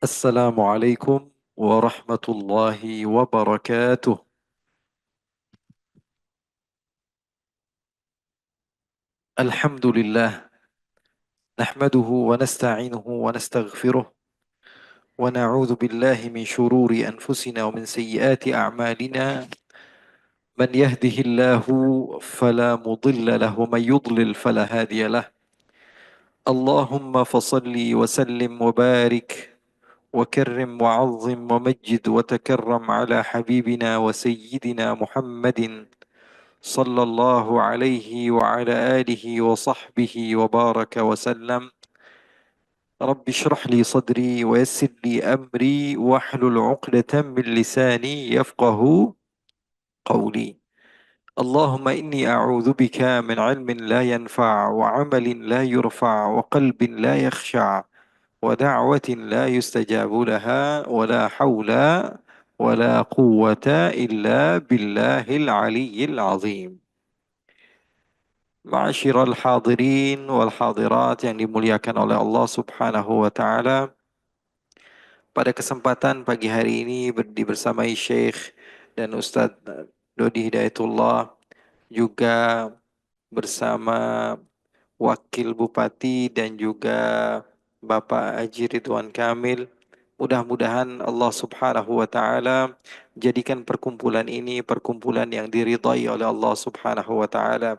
Assalamualaikum warahmatullahi wabarakatuh. Alhamdulillah, nahmaduhu wa nasta'inuhu wa nastaghfiruh wa na'udzu billahi min shururi anfusina wa min sayyiati a'malina. Man yahdihillahu fala mudilla lahu wa man yudlil fala hadiya lah. Allahumma fasalli wa sallim wa barik wa karrim wa 'azzim wa majjid wa takarram ala habibina wa sayyidina Muhammadin صلى الله عليه وعلى آله وصحبه وبارك وسلم. رب اشرح لي صدري ويسر لي أمري واحلل عقدة من لساني يفقه قولي. اللهم إني أعوذ بك من علم لا ينفع وعمل لا يرفع وقلب لا يخشع ودعوة لا يستجاب لها ولا حول ولا قوة إلا بالله العلي العظيم. Ma'asyiral hadirin wal hadirat yang dimuliakan oleh Allah Subhanahu wa taala. Pada kesempatan pagi hari ini bersamai Syekh dan Ustadz Dodi Hidayatullah, juga bersama Wakil Bupati dan juga Bapak Haji Ridwan Kamil. Mudah-mudahan Allah Subhanahu wa taala jadikan perkumpulan ini perkumpulan yang diridhai oleh Allah Subhanahu wa taala.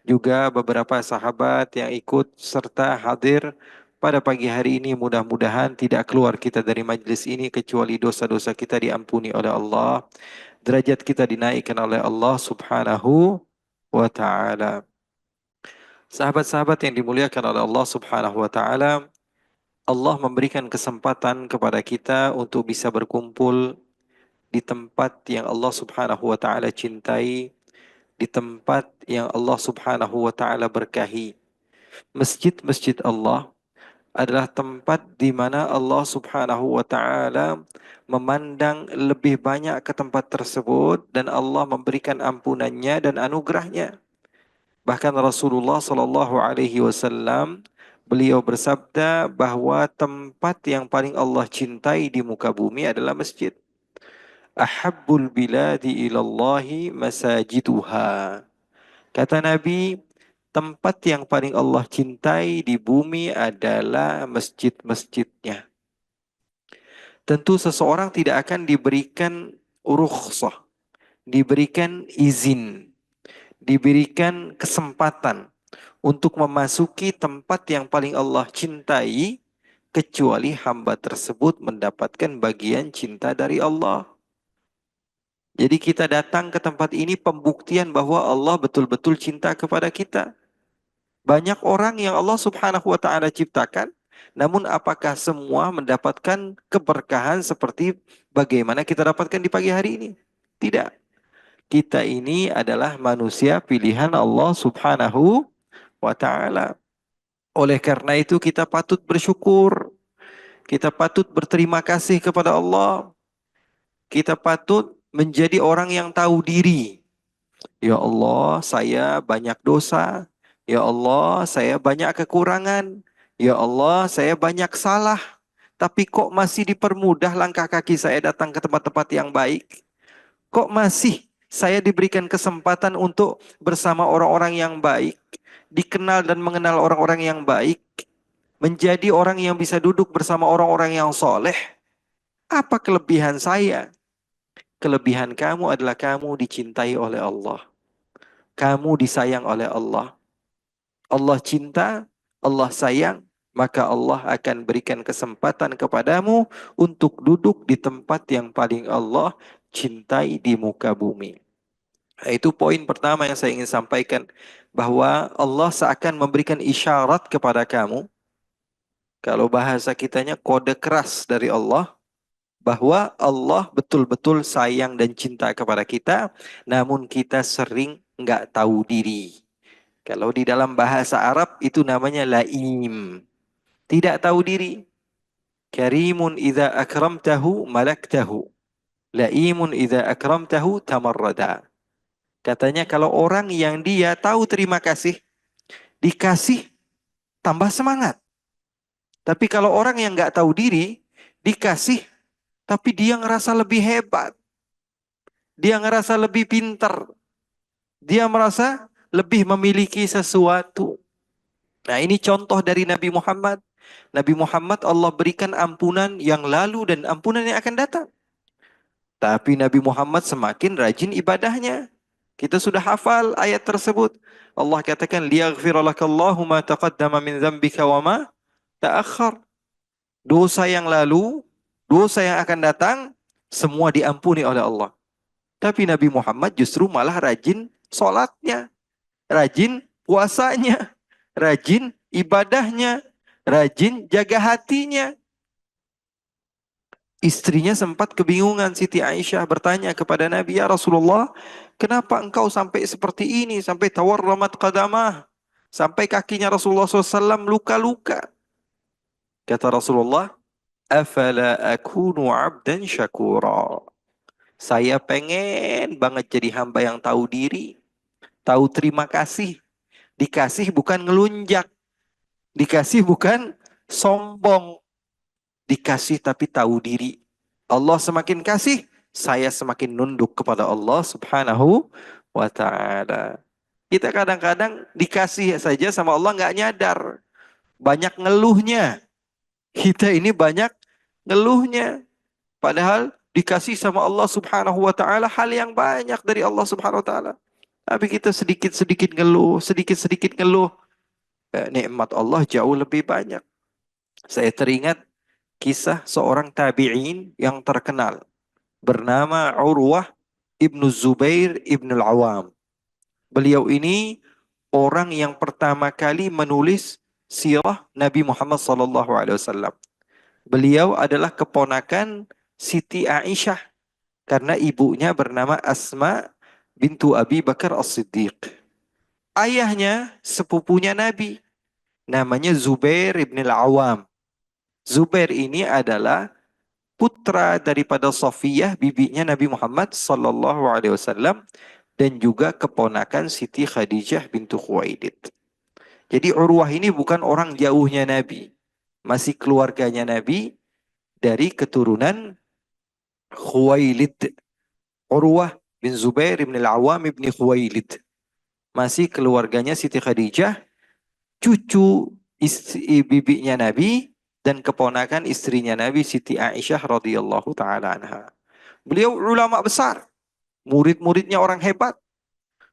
Juga beberapa sahabat yang ikut serta hadir pada pagi hari ini, mudah-mudahan tidak keluar kita dari majlis ini kecuali dosa-dosa kita diampuni oleh Allah, derajat kita dinaikkan oleh Allah Subhanahu wa taala. Sahabat-sahabat yang dimuliakan oleh Allah Subhanahu wa taala, Allah memberikan kesempatan kepada kita untuk bisa berkumpul di tempat yang Allah Subhanahu wa taala cintai, di tempat yang Allah Subhanahu wa taala berkahi. Masjid-masjid Allah adalah tempat di mana Allah Subhanahu wa taala memandang lebih banyak ke tempat tersebut dan Allah memberikan ampunannya dan anugerahnya. Bahkan Rasulullah Sallallahu Alaihi Wasallam beliau bersabda bahwa tempat yang paling Allah cintai di muka bumi adalah masjid. Ahabbul biladi ilallahi masajiduha. Kata Nabi, tempat yang paling Allah cintai di bumi adalah masjid-masjidnya. Tentu seseorang tidak akan diberikan rukhsah, diberikan izin, diberikan kesempatan untuk memasuki tempat yang paling Allah cintai kecuali hamba tersebut mendapatkan bagian cinta dari Allah. Jadi kita datang ke tempat ini pembuktian bahwa Allah betul-betul cinta kepada kita. Banyak orang yang Allah Subhanahu wa taala ciptakan, namun apakah semua mendapatkan keberkahan seperti bagaimana kita dapatkan di pagi hari ini? Tidak. Kita ini adalah manusia pilihan Allah Subhanahu wa taala. Oleh karena itu kita patut bersyukur, kita patut berterima kasih kepada Allah, kita patut menjadi orang yang tahu diri. Ya Allah, saya banyak dosa. Ya Allah, saya banyak kekurangan. Ya Allah, saya banyak salah. Tapi kok masih dipermudah langkah kaki saya datang ke tempat-tempat yang baik? Kok masih saya diberikan kesempatan untuk bersama orang-orang yang baik, dikenal dan mengenal orang-orang yang baik, menjadi orang yang bisa duduk bersama orang-orang yang soleh? Apa kelebihan saya? Kelebihan kamu adalah kamu dicintai oleh Allah. Kamu disayang oleh Allah. Allah cinta, Allah sayang, maka Allah akan berikan kesempatan kepadamu untuk duduk di tempat yang paling Allah cintai di muka bumi. Nah, itu poin pertama yang saya ingin sampaikan, bahwa Allah seakan memberikan isyarat kepada kamu, kalau bahasa kitanya kode keras dari Allah, bahwa Allah betul-betul sayang dan cinta kepada kita, namun kita sering nggak tahu diri. Kalau di dalam bahasa Arab itu namanya laim, tidak tahu diri. Karimun idza akramtahu malaktahu. Laimun idza akramtahu tamarrada. Katanya kalau orang yang dia tahu terima kasih, dikasih tambah semangat. Tapi kalau orang yang nggak tahu diri, dikasih, tapi dia ngerasa lebih hebat, dia ngerasa lebih pintar, dia merasa lebih memiliki sesuatu. Nah, ini contoh dari Nabi Muhammad. Nabi Muhammad Allah berikan ampunan yang lalu dan ampunan yang akan datang. Tapi Nabi Muhammad semakin rajin ibadahnya. Kita sudah hafal ayat tersebut. Allah katakan, liyaghfiralakallahu ma taqaddama min dzambika wa ma ta'akhkhar. Dosa yang lalu, dosa yang akan datang, semua diampuni oleh Allah. Tapi Nabi Muhammad justru malah rajin sholatnya, rajin puasanya, rajin ibadahnya, rajin jaga hatinya. Istrinya sempat kebingungan. Siti Aisyah bertanya kepada Nabi, ya Rasulullah, kenapa engkau sampai seperti ini? Sampai tawarramat qadamah. Sampai kakinya Rasulullah SAW luka-luka. Kata Rasulullah, afala akunu abdan syakura. Saya pengen banget jadi hamba yang tahu diri. Tahu terima kasih. Dikasih bukan ngelunjak. Dikasih bukan sombong. Dikasih tapi tahu diri. Allah semakin kasih, saya semakin nunduk kepada Allah Subhanahu wa ta'ala. Kita kadang-kadang dikasih saja sama Allah nggak nyadar. Banyak ngeluhnya. Kita ini banyak ngeluhnya. Padahal dikasih sama Allah Subhanahu wa ta'ala hal yang banyak dari Allah Subhanahu wa ta'ala. Tapi kita sedikit-sedikit ngeluh, sedikit-sedikit ngeluh. Nikmat Allah jauh lebih banyak. Saya teringat kisah seorang tabi'in yang terkenal. Bernama Urwah ibnu Zubair ibnu Al-Awam. Beliau ini orang yang pertama kali menulis sirah Nabi Muhammad SAW. Beliau adalah keponakan Siti Aisyah karena ibunya bernama Asma bintu Abi Bakar As-Siddiq. Ayahnya sepupunya Nabi, namanya Zubair ibn Al-Awam. Zubair ini adalah putra daripada Safiyah, bibinya Nabi Muhammad SAW, dan juga keponakan Siti Khadijah bintu Khuwailid. Jadi Urwah ini bukan orang jauhnya Nabi, masih keluarganya Nabi dari keturunan Khuwailid. Urwah bin Zubair bin Al-Awam bin Khuwailid. Masih keluarganya Siti Khadijah, cucu bibinya Nabi, dan keponakan istrinya Nabi Siti Aisyah radhiyallahu taala anha. Beliau ulama besar, murid-muridnya orang hebat.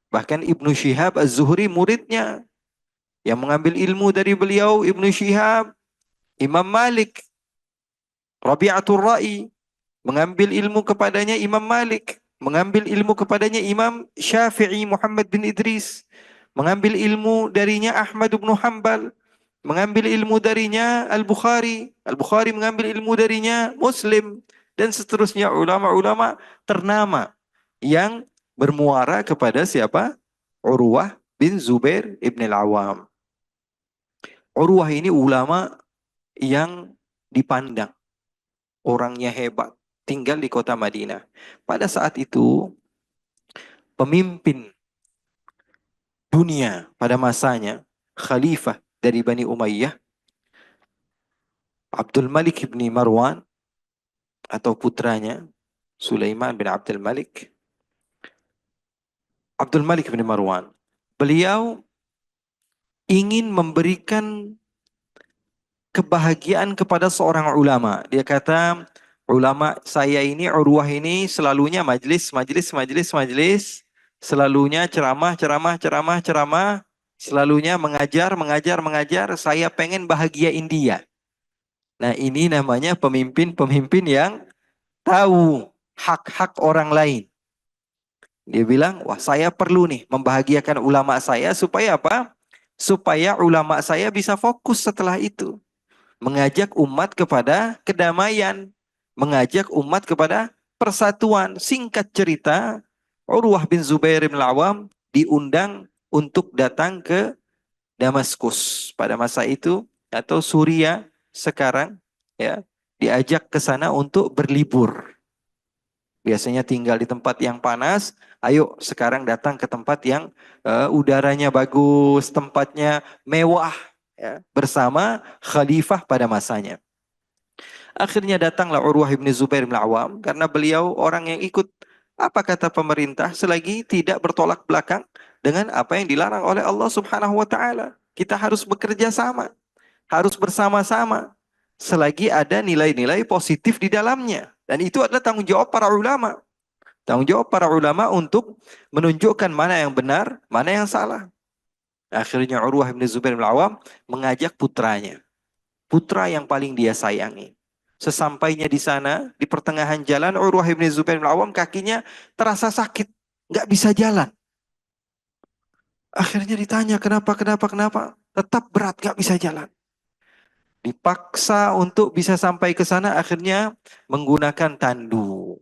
Bahkan Ibnu Syihab Az-Zuhri muridnya. Yang mengambil ilmu dari beliau Ibnu Syihab, Imam Malik, Rabi'atul Ra'i, mengambil ilmu kepadanya Imam Malik, mengambil ilmu kepadanya Imam Syafi'i Muhammad bin Idris, mengambil ilmu darinya Ahmad bin Hanbal, mengambil ilmu darinya Al-Bukhari, Al-Bukhari mengambil ilmu darinya Muslim, dan seterusnya ulama-ulama ternama yang bermuara kepada siapa? Urwah bin Zubair ibn Al-Awam. Urwah ini ulama yang dipandang orangnya hebat, tinggal di kota Madinah. Pada saat itu pemimpin dunia pada masanya, khalifah dari Bani Umayyah, Abdul Malik bin Marwan, atau putranya Sulaiman bin Abdul Malik. Abdul Malik bin Marwan, beliau ingin memberikan kebahagiaan kepada seorang ulama. Dia kata, ulama saya ini, Urwah ini selalunya majlis, selalunya ceramah, selalunya mengajar. Saya pengen bahagiain dia. Nah, ini namanya pemimpin-pemimpin yang tahu hak-hak orang lain. Dia bilang, wah saya perlu nih membahagiakan ulama saya supaya apa? Supaya ulama saya bisa fokus setelah itu. Mengajak umat kepada kedamaian. Mengajak umat kepada persatuan. Singkat cerita, Urwah bin Zubair bin Al-Awam diundang untuk datang ke Damaskus pada masa itu, atau Suria sekarang, ya, diajak ke sana untuk berlibur. Biasanya tinggal di tempat yang panas, ayo sekarang datang ke tempat yang udaranya bagus, tempatnya mewah, ya, bersama khalifah pada masanya. Akhirnya datanglah Urwah bin Zubair bin Awam karena beliau orang yang ikut apa kata pemerintah selagi tidak bertolak belakang dengan apa yang dilarang oleh Allah Subhanahu wa taala. Kita harus bekerja sama, harus bersama-sama selagi ada nilai-nilai positif di dalamnya. Dan itu adalah tanggung jawab para ulama. Tanggung jawab para ulama untuk menunjukkan mana yang benar, mana yang salah. Akhirnya Urwah bin Zubair bin Awam mengajak putranya, putra yang paling dia sayangi. Sesampainya di sana, di pertengahan jalan, Urwah bin Zubair bin Awam kakinya terasa sakit, nggak bisa jalan. Akhirnya ditanya kenapa? Tetap berat, nggak bisa jalan. Dipaksa untuk bisa sampai ke sana, akhirnya menggunakan tandu.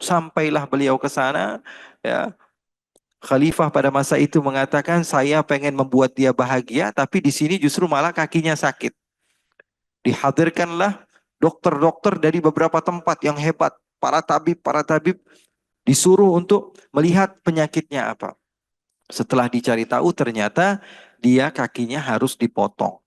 Sampailah beliau ke sana, ya. Khalifah pada masa itu mengatakan, saya pengen membuat dia bahagia, tapi di sini justru malah kakinya sakit. Dihadirkanlah dokter-dokter dari beberapa tempat yang hebat, para tabib disuruh untuk melihat penyakitnya apa. Setelah dicari tahu ternyata dia kakinya harus dipotong.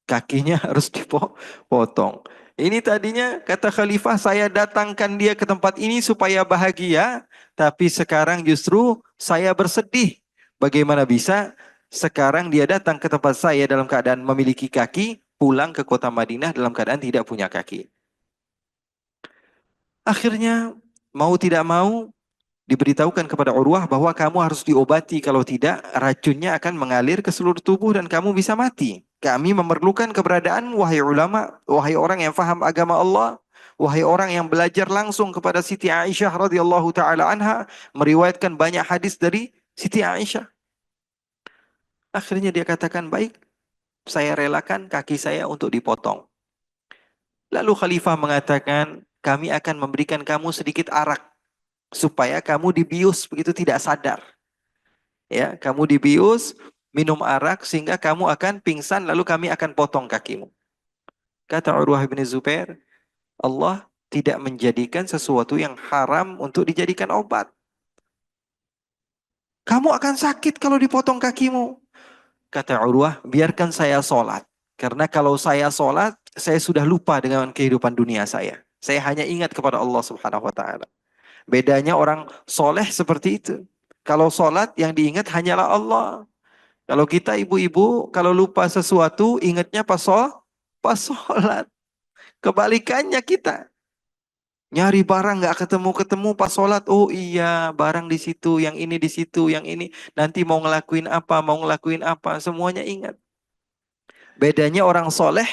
Kakinya harus dipotong. Ini tadinya kata khalifah, saya datangkan dia ke tempat ini supaya bahagia, tapi sekarang justru saya bersedih. Bagaimana bisa sekarang dia datang ke tempat saya dalam keadaan memiliki kaki, pulang ke kota Madinah dalam keadaan tidak punya kaki. Akhirnya mau tidak mau diberitahukan kepada Urwah bahwa kamu harus diobati, kalau tidak racunnya akan mengalir ke seluruh tubuh dan kamu bisa mati. Kami memerlukan keberadaan wahai ulama, wahai orang yang faham agama Allah, wahai orang yang belajar langsung kepada Siti Aisyah radhiyallahu taala anha, meriwayatkan banyak hadis dari Siti Aisyah. Akhirnya dia katakan, baik, saya relakan kaki saya untuk dipotong. Lalu Khalifah mengatakan, kami akan memberikan kamu sedikit arak supaya kamu dibius begitu tidak sadar. Ya, kamu dibius, minum arak sehingga kamu akan pingsan lalu kami akan potong kakimu. Kata Urwah bin Zubair, Allah tidak menjadikan sesuatu yang haram untuk dijadikan obat. Kamu akan sakit kalau dipotong kakimu. Kata Urwah, biarkan saya sholat. Karena kalau saya sholat, saya sudah lupa dengan kehidupan dunia saya. Saya hanya ingat kepada Allah Subhanahu wa taala. Bedanya orang soleh seperti itu. Kalau sholat yang diingat hanyalah Allah. Kalau kita ibu-ibu, kalau lupa sesuatu, ingatnya pas sholat. Kebalikannya kita. Nyari barang nggak ketemu-ketemu pas sholat. Oh iya, barang di situ, yang ini di situ, yang ini. Nanti mau ngelakuin apa, semuanya ingat. Bedanya orang soleh,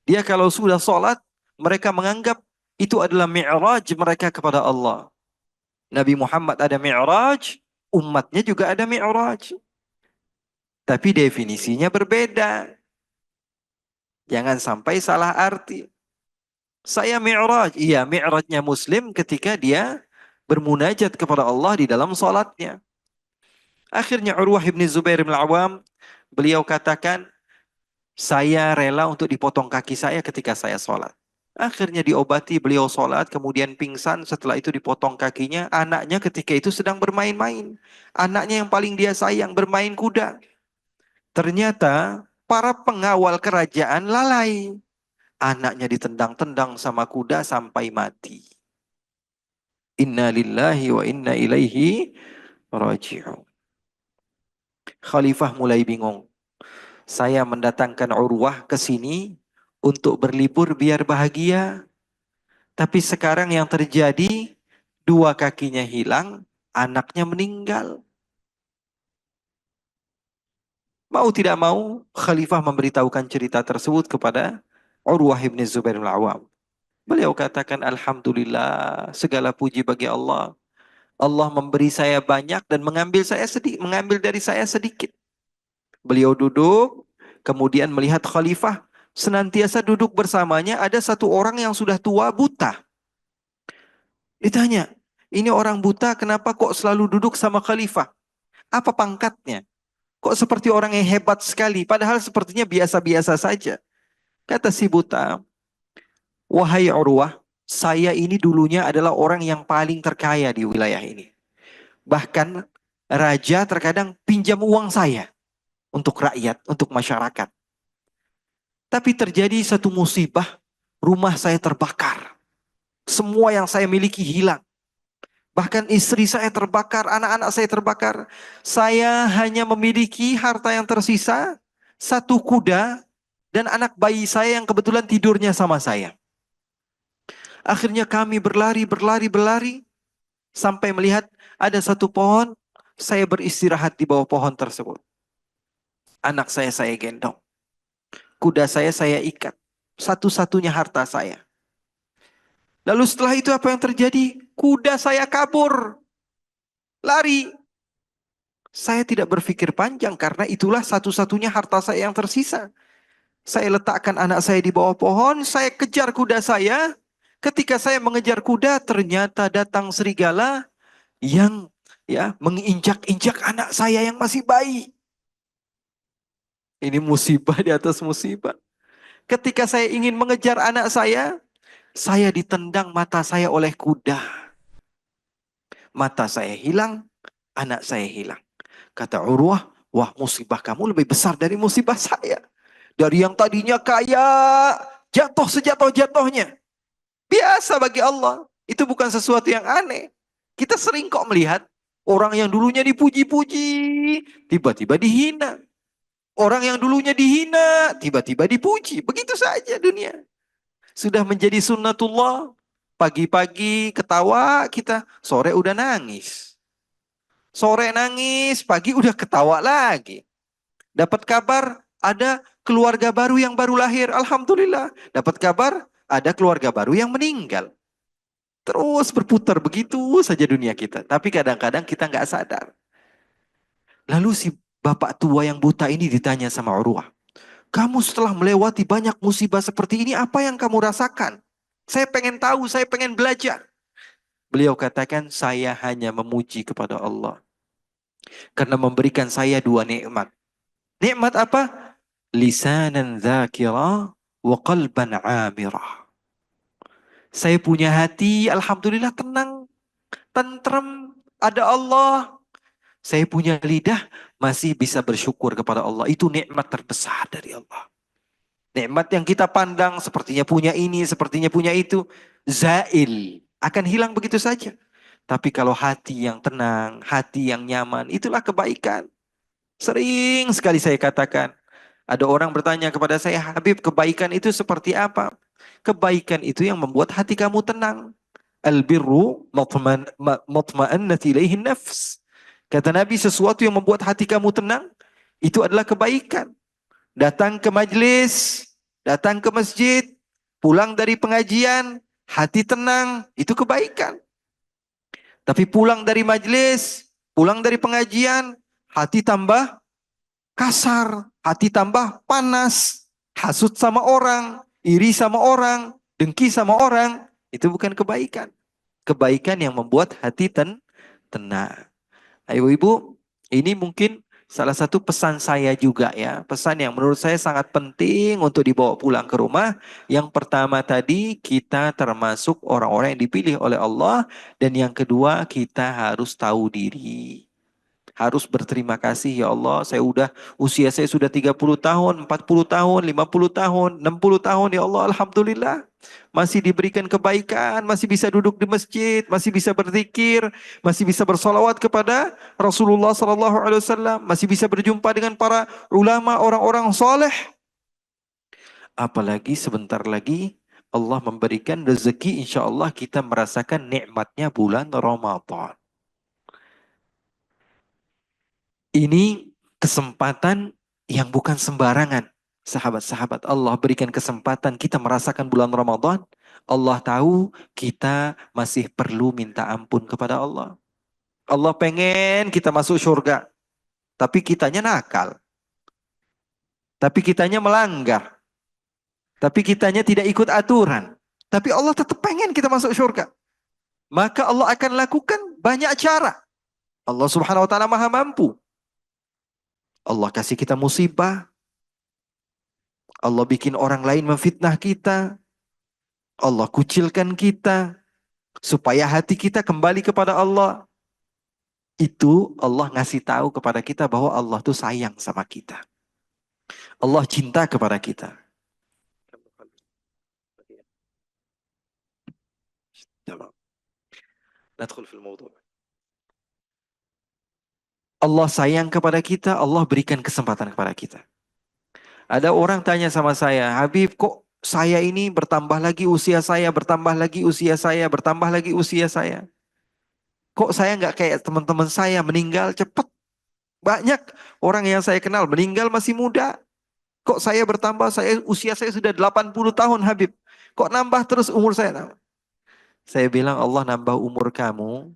dia kalau sudah sholat, mereka menganggap itu adalah mi'raj mereka kepada Allah. Nabi Muhammad ada mi'raj, umatnya juga ada mi'raj. Tapi definisinya berbeda. Jangan sampai salah arti. Saya mi'raj. Iya, mi'rajnya Muslim ketika dia bermunajat kepada Allah di dalam salatnya. Akhirnya Urwah bin Zubair bin Awam, beliau katakan, saya rela untuk dipotong kaki saya ketika saya salat. Akhirnya diobati, beliau salat, kemudian pingsan, setelah itu dipotong kakinya. Anaknya ketika itu sedang bermain-main. Anaknya yang paling dia sayang bermain kuda. Ternyata para pengawal kerajaan lalai. Anaknya ditendang-tendang sama kuda sampai mati. Inna lillahi wa inna ilaihi raji'un. Khalifah mulai bingung. Saya mendatangkan Urwah ke sini untuk berlibur biar bahagia. Tapi sekarang yang terjadi, dua kakinya hilang, anaknya meninggal. Mau tidak mau, Khalifah memberitahukan cerita tersebut kepada Urwah bin Zubair al-Awwam. Beliau katakan, Alhamdulillah, segala puji bagi Allah. Allah memberi saya banyak dan mengambil dari saya sedikit. Beliau duduk, kemudian melihat khalifah senantiasa duduk bersamanya, ada satu orang yang sudah tua buta. Ditanya, ini orang buta kenapa kok selalu duduk sama khalifah? Apa pangkatnya? Kok seperti orang yang hebat sekali, padahal sepertinya biasa-biasa saja. Kata si buta, wahai Urwah, saya ini dulunya adalah orang yang paling terkaya di wilayah ini. Bahkan raja terkadang pinjam uang saya untuk rakyat, untuk masyarakat. Tapi terjadi satu musibah, Rumah saya terbakar. Semua yang saya miliki hilang. Bahkan istri saya terbakar, anak-anak saya terbakar. Saya hanya memiliki harta yang tersisa, satu kuda, dan anak bayi saya yang kebetulan tidurnya sama saya. Akhirnya kami berlari, berlari, berlari, sampai melihat ada satu pohon, saya beristirahat di bawah pohon tersebut. Anak saya gendong. Kuda saya ikat. Satu-satunya harta saya. Lalu setelah itu apa yang terjadi? Kuda saya kabur. Lari. Saya tidak berpikir panjang karena itulah satu-satunya harta saya yang tersisa. Saya letakkan anak saya di bawah pohon, saya kejar kuda saya. Ketika saya mengejar kuda, ternyata datang serigala yang menginjak-injak anak saya yang masih bayi. Ini musibah di atas musibah. Ketika saya ingin mengejar anak saya ditendang mata saya oleh kuda. Mata saya hilang, anak saya hilang. Kata Urwah, wah musibah kamu lebih besar dari musibah saya. Dari yang tadinya kaya, jatuh sejatuh-jatuhnya. Biasa bagi Allah. Itu bukan sesuatu yang aneh. Kita sering kok melihat orang yang dulunya dipuji-puji, tiba-tiba dihina. Orang yang dulunya dihina, tiba-tiba dipuji. Begitu saja dunia. Sudah menjadi sunnatullah. Pagi-pagi ketawa kita, sore udah nangis. Sore nangis, pagi udah ketawa lagi. Dapat kabar ada keluarga baru yang baru lahir. Alhamdulillah. Dapat kabar ada keluarga baru yang meninggal. Terus berputar begitu saja dunia kita. Tapi kadang-kadang kita nggak sadar. Lalu si bapak tua yang buta ini ditanya sama Urwah. Kamu setelah melewati banyak musibah seperti ini, apa yang kamu rasakan? Saya pengen tahu, saya pengen belajar. Beliau katakan, saya hanya memuji kepada Allah. Karena memberikan saya dua nikmat. Nikmat apa? Lisanan dzakira wa qalban amirah. Saya punya hati, alhamdulillah tenang, tentrem, ada Allah. Saya punya lidah, masih bisa bersyukur kepada Allah. Itu nikmat terbesar dari Allah. Nikmat yang kita pandang sepertinya punya ini, sepertinya punya itu. Zail. Akan hilang begitu saja. Tapi kalau hati yang tenang, hati yang nyaman, itulah kebaikan. Sering sekali saya katakan. Ada orang bertanya kepada saya, Habib, kebaikan itu seperti apa? Kebaikan itu yang membuat hati kamu tenang. Al-birru matma'annat ilaihi nafs. Kata Nabi, sesuatu yang membuat hati kamu tenang, itu adalah kebaikan. Datang ke majlis, datang ke masjid, pulang dari pengajian, hati tenang, itu kebaikan. Tapi pulang dari majlis, pulang dari pengajian, hati tambah kasar, hati tambah panas, hasut sama orang, iri sama orang, dengki sama orang, itu bukan kebaikan. Kebaikan yang membuat hati tenang. Ayo ibu, ini mungkin salah satu pesan saya juga ya. Pesan yang menurut saya sangat penting untuk dibawa pulang ke rumah. Yang pertama tadi, kita termasuk orang-orang yang dipilih oleh Allah. Dan yang kedua, kita harus tahu diri. Harus berterima kasih ya Allah, usia saya sudah 30 tahun, 40 tahun, 50 tahun, 60 tahun ya Allah, alhamdulillah. Masih diberikan kebaikan, masih bisa duduk di masjid, masih bisa berzikir, masih bisa bersolawat kepada Rasulullah sallallahu alaihi wasallam, masih bisa berjumpa dengan para ulama, orang-orang soleh. Apalagi sebentar lagi Allah memberikan rezeki, insya Allah kita merasakan nikmatnya bulan Ramadan. Ini kesempatan yang bukan sembarangan. Sahabat-sahabat, Allah berikan kesempatan kita merasakan bulan Ramadan. Allah tahu kita masih perlu minta ampun kepada Allah. Allah pengen kita masuk surga. Tapi kitanya nakal. Tapi kitanya melanggar. Tapi kitanya tidak ikut aturan. Tapi Allah tetap pengen kita masuk surga. Maka Allah akan lakukan banyak cara. Allah subhanahu wa ta'ala maha mampu. Allah kasih kita musibah. Allah bikin orang lain memfitnah kita. Allah kucilkan kita. Supaya hati kita kembali kepada Allah. Itu Allah ngasih tahu kepada kita bahwa Allah tuh sayang sama kita. Allah cinta kepada kita. Tamam. Nadkhul fil mawdu'. Allah sayang kepada kita, Allah berikan kesempatan kepada kita. Ada orang tanya sama saya, Habib, kok saya ini bertambah lagi usia saya, bertambah lagi usia saya, bertambah lagi usia saya. Kok saya nggak kayak teman-teman saya meninggal cepat? Banyak orang yang saya kenal meninggal masih muda. Kok saya bertambah, usia saya sudah 80 tahun, Habib. Kok nambah terus umur saya? Saya bilang Allah nambah umur kamu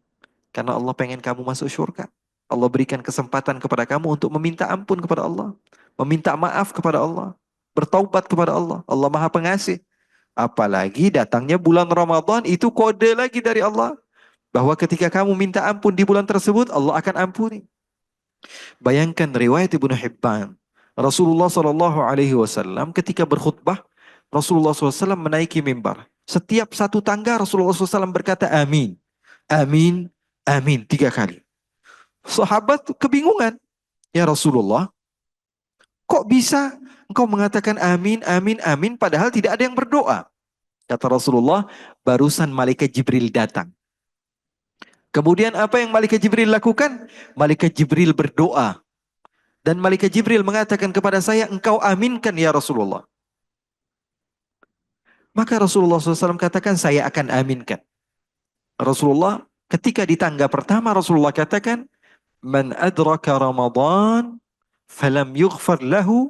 karena Allah pengen kamu masuk surga. Allah berikan kesempatan kepada kamu untuk meminta ampun kepada Allah. Meminta maaf kepada Allah. Bertaubat kepada Allah. Allah Maha Pengasih. Apalagi datangnya bulan Ramadan itu kode lagi dari Allah. Bahwa ketika kamu minta ampun di bulan tersebut, Allah akan ampuni. Bayangkan riwayat Ibnu Hibban. Rasulullah SAW ketika berkhutbah, Rasulullah SAW menaiki mimbar. Setiap satu tangga Rasulullah SAW berkata amin. Amin, amin. 3 kali. Sahabat kebingungan. Ya Rasulullah, kok bisa engkau mengatakan amin, amin, amin padahal tidak ada yang berdoa? Kata Rasulullah, barusan malaikat Jibril datang. Kemudian apa yang malaikat Jibril lakukan? Malaikat Jibril berdoa. Dan malaikat Jibril mengatakan kepada saya, engkau aminkan ya Rasulullah. Maka Rasulullah SAW katakan, saya akan aminkan. Rasulullah ketika di tangga pertama Rasulullah katakan, man adraka Ramadan falam yughfar lahu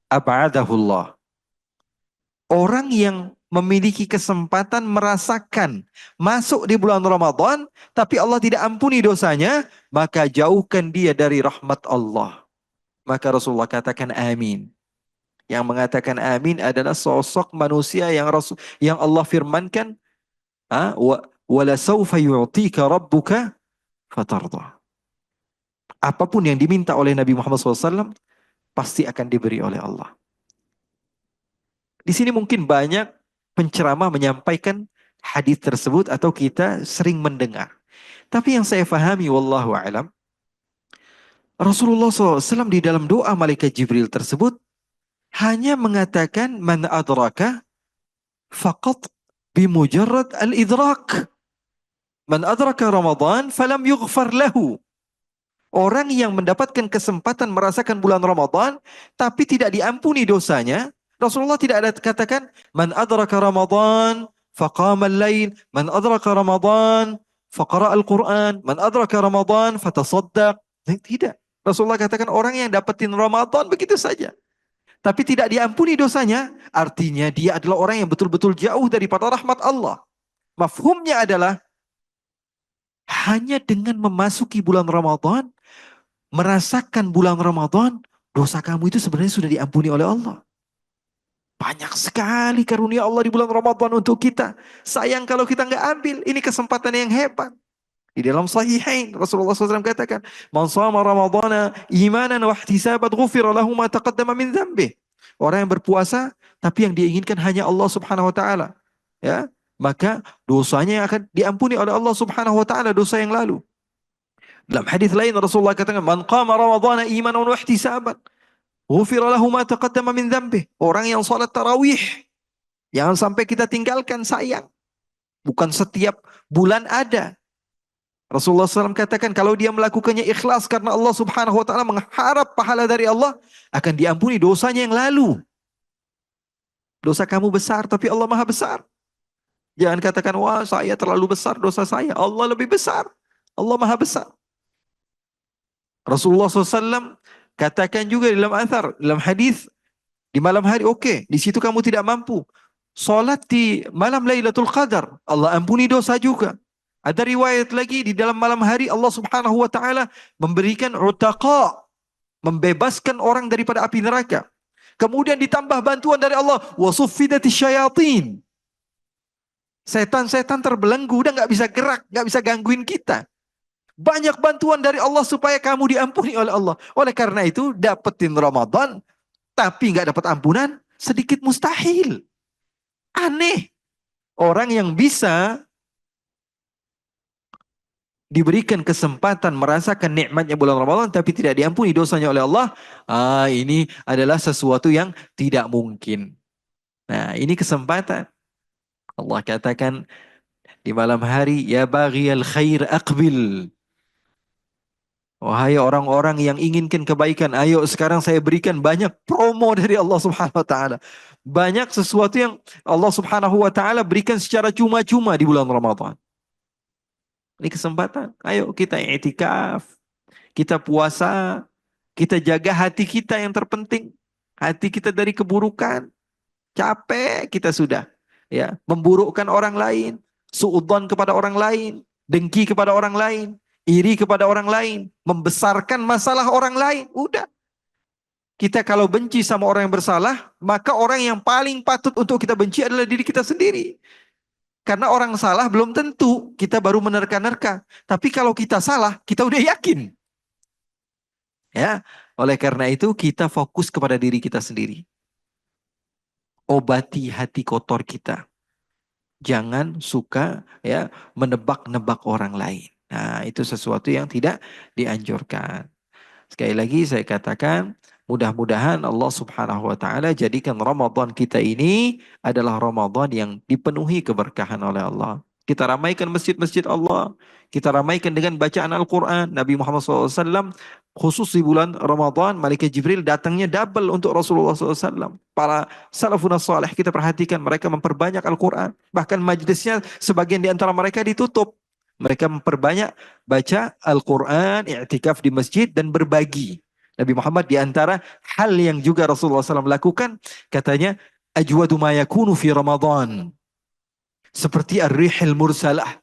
ab'adahullah. Orang yang memiliki kesempatan merasakan masuk di bulan Ramadan, tapi Allah tidak ampuni dosanya, maka jauhkan dia dari rahmat Allah. Maka Rasulullah katakan amin. Yang mengatakan amin adalah sosok manusia yang Allah firmankan, wala sawfa yu'tika rabbuka fatardah. Apapun yang diminta oleh Nabi Muhammad SAW pasti akan diberi oleh Allah. Di sini mungkin banyak penceramah menyampaikan hadis tersebut atau kita sering mendengar. Tapi yang saya fahami wallahu alam, Rasulullah SAW di dalam doa malaikat Jibril tersebut hanya mengatakan man adraka faqat bimujarrad al-idrak. Man adraka Ramadan falam yughfar lahu. Orang yang mendapatkan kesempatan merasakan bulan Ramadan tapi tidak diampuni dosanya, Rasulullah tidak ada katakan man adraka Ramadan faqama al-lail, man adraka Ramadan faqara al-Quran, man adraka Ramadan fatasaddaq. Tidak. Rasulullah katakan orang yang dapetin Ramadan begitu saja. Tapi tidak diampuni dosanya, artinya dia adalah orang yang betul-betul jauh daripada rahmat Allah. Mafhumnya adalah hanya dengan memasuki bulan Ramadan, merasakan bulan Ramadan, dosa kamu itu sebenarnya sudah diampuni oleh Allah. Banyak sekali karunia Allah di bulan Ramadan untuk kita. Sayang kalau kita nggak ambil, ini kesempatan yang hebat. Di dalam Sahihain Rasulullah SAW katakan, "Man shama Ramadhana imanan wa ihtisaban ghufira lahu ma taqaddama min dzambih." Orang yang berpuasa tapi yang diinginkan hanya Allah Subhanahu wa taala, ya, maka dosanya akan diampuni oleh Allah Subhanahu wa taala, dosa yang lalu. Dalam hadis lain Rasulullah katakan, "Man qama Ramadhana imanan wa ihtisaban ghufira lahu ma taqaddama min dzambih." Orang yang salat tarawih, jangan sampai kita tinggalkan, sayang. Bukan setiap bulan ada. Rasulullah SAW katakan kalau dia melakukannya ikhlas karena Allah Subhanahu wa taala mengharap pahala dari Allah, akan diampuni dosanya yang lalu. Dosa kamu besar tapi Allah Maha besar. Jangan katakan wah saya terlalu besar dosa saya. Allah lebih besar. Allah Maha besar. Rasulullah SAW katakan juga dalam athar, dalam hadis, di malam hari oke, di situ kamu tidak mampu. Salat di malam Lailatul Qadar, Allah ampuni dosa juga. Ada riwayat lagi di dalam malam hari Allah Subhanahu wa taala memberikan utaqa, membebaskan orang daripada api neraka. Kemudian ditambah bantuan dari Allah, wasuffidatis syayatin. Setan-setan terbelenggu, udah nggak bisa gerak, nggak bisa gangguin kita. Banyak bantuan dari Allah supaya kamu diampuni oleh Allah. Oleh karena itu, dapetin Ramadan tapi nggak dapat ampunan, sedikit mustahil. Aneh. Orang yang bisa diberikan kesempatan merasakan nikmatnya bulan Ramadan tapi tidak diampuni dosanya oleh Allah, ini adalah sesuatu yang tidak mungkin. Nah, ini kesempatan. Allah katakan Di malam hari, ya baghiyal khair aqbil. Wahai orang-orang yang inginkan kebaikan, ayo sekarang saya berikan banyak promo dari Allah Subhanahu wa taala. Banyak sesuatu yang Allah Subhanahu wa taala berikan secara cuma-cuma di bulan Ramadan. Ini kesempatan. Ayo kita i'tikaf, kita puasa, kita jaga hati kita yang terpenting. Hati kita dari keburukan. Capek kita sudah ya, memburukkan orang lain, suudzon kepada orang lain, dengki kepada orang lain, iri kepada orang lain, membesarkan masalah orang lain. Udah. Kita kalau benci sama orang yang bersalah, maka orang yang paling patut untuk kita benci adalah diri kita sendiri. Karena orang salah belum tentu kita baru menerka-nerka. Tapi kalau kita salah, kita udah yakin. Ya, oleh karena itu kita fokus kepada diri kita sendiri. Obati hati kotor kita. Jangan suka ya menebak-nebak orang lain. Nah, itu sesuatu yang tidak dianjurkan. Sekali lagi saya katakan, mudah-mudahan Allah Subhanahu wa taala jadikan Ramadan kita ini adalah Ramadan yang dipenuhi keberkahan oleh Allah. Kita ramaikan masjid-masjid Allah. Kita ramaikan dengan bacaan Al-Quran. Nabi Muhammad SAW khusus di bulan Ramadan, Malaikat Jibril datangnya double untuk Rasulullah SAW. Para salafun salih kita perhatikan mereka memperbanyak Al-Quran. Bahkan majlisnya sebagian di antara mereka ditutup. Mereka memperbanyak baca Al-Quran, i'tikaf di masjid, dan berbagi. Nabi Muhammad di antara hal yang juga Rasulullah SAW lakukan, katanya, ajwadu ma yakunu fi Ramadan. Seperti ar-rihil mursalah.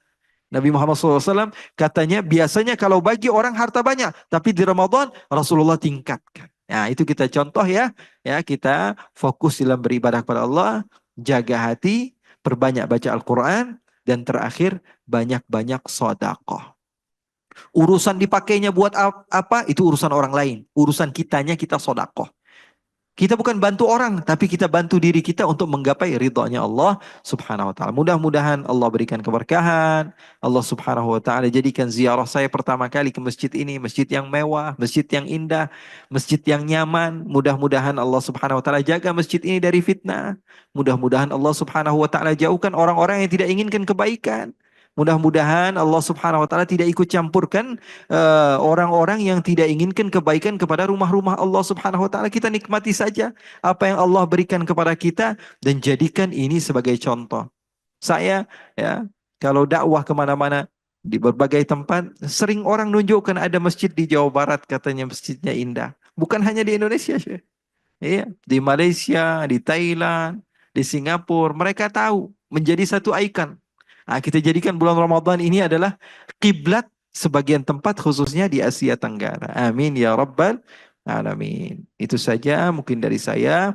Nabi Muhammad SAW katanya biasanya kalau bagi orang harta banyak, tapi di Ramadan Rasulullah tingkatkan. Nah, itu kita contoh ya. Ya, kita fokus dalam beribadah kepada Allah, jaga hati, perbanyak baca Al-Quran, dan terakhir banyak-banyak sedekah. Urusan dipakainya buat apa? Itu urusan orang lain. Urusan kitanya kita sedekah. Kita bukan bantu orang, tapi kita bantu diri kita untuk menggapai ridhonya Allah Subhanahu wa taala. Mudah-mudahan Allah berikan keberkahan. Allah Subhanahu wa taala jadikan ziarah saya pertama kali ke masjid ini, masjid yang mewah, masjid yang indah, masjid yang nyaman. Mudah-mudahan Allah Subhanahu wa taala jaga masjid ini dari fitnah. Mudah-mudahan Allah Subhanahu wa taala jauhkan orang-orang yang tidak inginkan kebaikan. Mudah-mudahan Allah Subhanahu wa taala tidak ikut campurkan orang-orang yang tidak inginkan kebaikan kepada rumah-rumah Allah Subhanahu wa taala. Kita nikmati saja apa yang Allah berikan kepada kita dan jadikan ini sebagai contoh. Saya ya, kalau dakwah kemana-mana di berbagai tempat, sering orang nunjukkan ada masjid di Jawa Barat, katanya masjidnya indah. Bukan hanya di Indonesia, Syekh. Iya, di Malaysia, di Thailand, di Singapura, mereka tahu menjadi satu ikon. Nah, kita jadikan bulan Ramadan ini adalah kiblat sebagian tempat khususnya di Asia Tenggara. Amin ya Rabbal Alamin. Itu saja mungkin dari saya.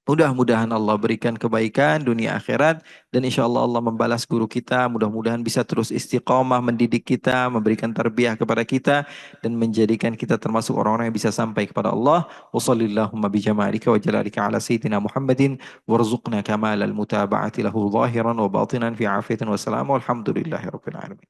Mudah-mudahan Allah berikan kebaikan dunia akhirat dan insya Allah Allah membalas guru kita. Mudah-mudahan bisa terus istiqomah mendidik kita, memberikan tarbiyah kepada kita dan menjadikan kita termasuk orang-orang yang bisa sampai kepada Allah. Wassalamualaikum bijamalika wa jalalika ala sayyidina Muhammadin warzuqna kamal al-mutaba'ati lahu zahiran wa batinan fi afiyatin wa salam walhamdulillahi rabbil alamin.